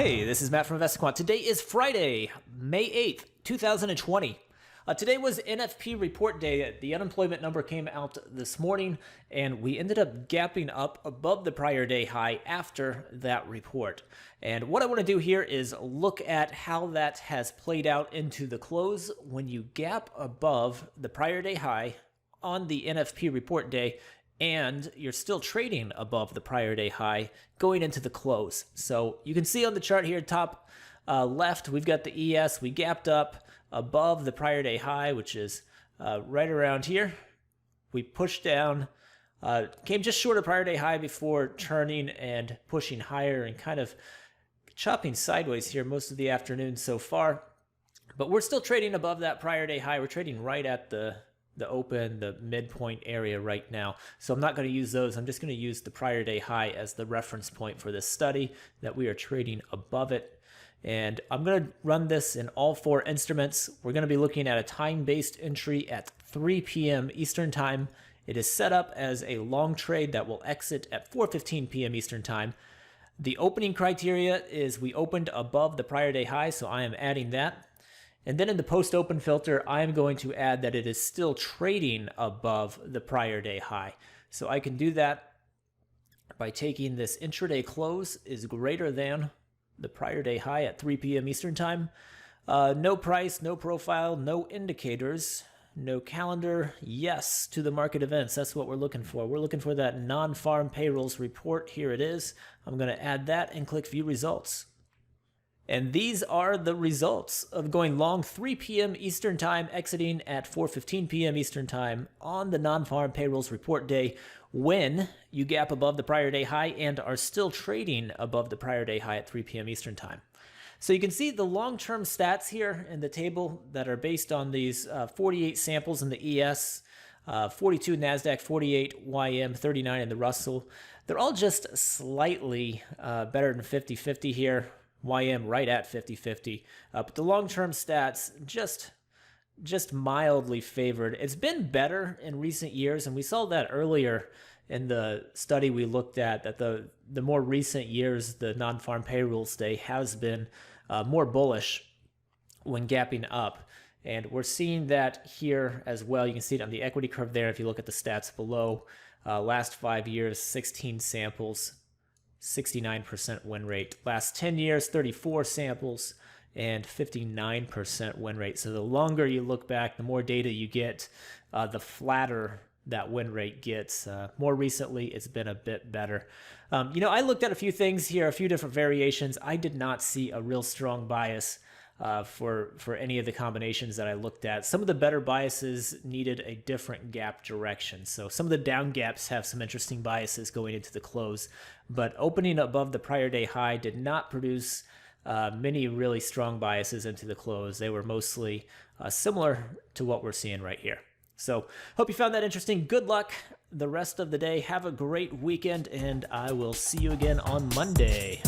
Hey, this is Matt from InvestiQuant. Today is Friday, May 8th, 2020. Today was NFP report day. The unemployment number came out this morning, and we ended up gapping up above the prior day high after that report. And what I want to do here is look at how that has played out into the close when you gap above the prior day high on the NFP report day, and you're still trading above the prior day high going into the close. So you can see on the chart here, top left, we've got the ES. We gapped up above the prior day high, which is right around here. We pushed down, came just short of prior day high before turning and pushing higher and kind of chopping sideways here most of the afternoon so far. But we're still trading above that prior day high. We're trading right at the open, the midpoint area right now. So I'm not going to use those. I'm just going to use the prior day high as the reference point for this study, that we are trading above it. And I'm going to run this in all four instruments. We're going to be looking at a time-based entry at 3 p.m. Eastern Time. It is set up as a long trade that will exit at 4:15 p.m. Eastern Time. The opening criteria is we opened above the prior day high, so I am adding that. And then in the post-open filter, I am going to add that it is still trading above the prior day high. So I can do that by taking this intraday close is greater than the prior day high at 3 p.m. Eastern Time. No price, no profile, no indicators, no calendar. Yes to the market events. That's what we're looking for. We're looking for that non-farm payrolls report. Here it is. I'm going to add that and click View Results. And these are the results of going long 3 p.m. Eastern Time, exiting at 4:15 p.m. Eastern Time on the non-farm payrolls report day, when you gap above the prior day high and are still trading above the prior day high at 3 p.m. Eastern Time. So you can see the long-term stats here in the table that are based on these 48 samples in the ES, 42 NASDAQ, 48 YM, 39 in the Russell. They're all just slightly better than 50-50 here. YM right at 50-50, but the long-term stats just mildly favored. It's been better in recent years, and we saw that earlier in the study we looked at, that the more recent years, the non-farm payrolls day has been more bullish when gapping up. And we're seeing that here as well. You can see it on the equity curve there if you look at the stats below. Last 5 years, 16 samples, 69% win rate. Last 10 years, 34 samples and 59% win rate. So the longer you look back, the more data you get, the flatter that win rate gets. More recently, it's been a bit better. I looked at a few things here, a few different variations. I did not see a real strong bias for any of the combinations that I looked at. Some of the better biases needed a different gap direction. So some of the down gaps have some interesting biases going into the close, but opening above the prior day high did not produce many really strong biases into the close. They were mostly similar to what we're seeing right here. So hope you found that interesting. Good luck the rest of the day. Have a great weekend, and I will see you again on Monday.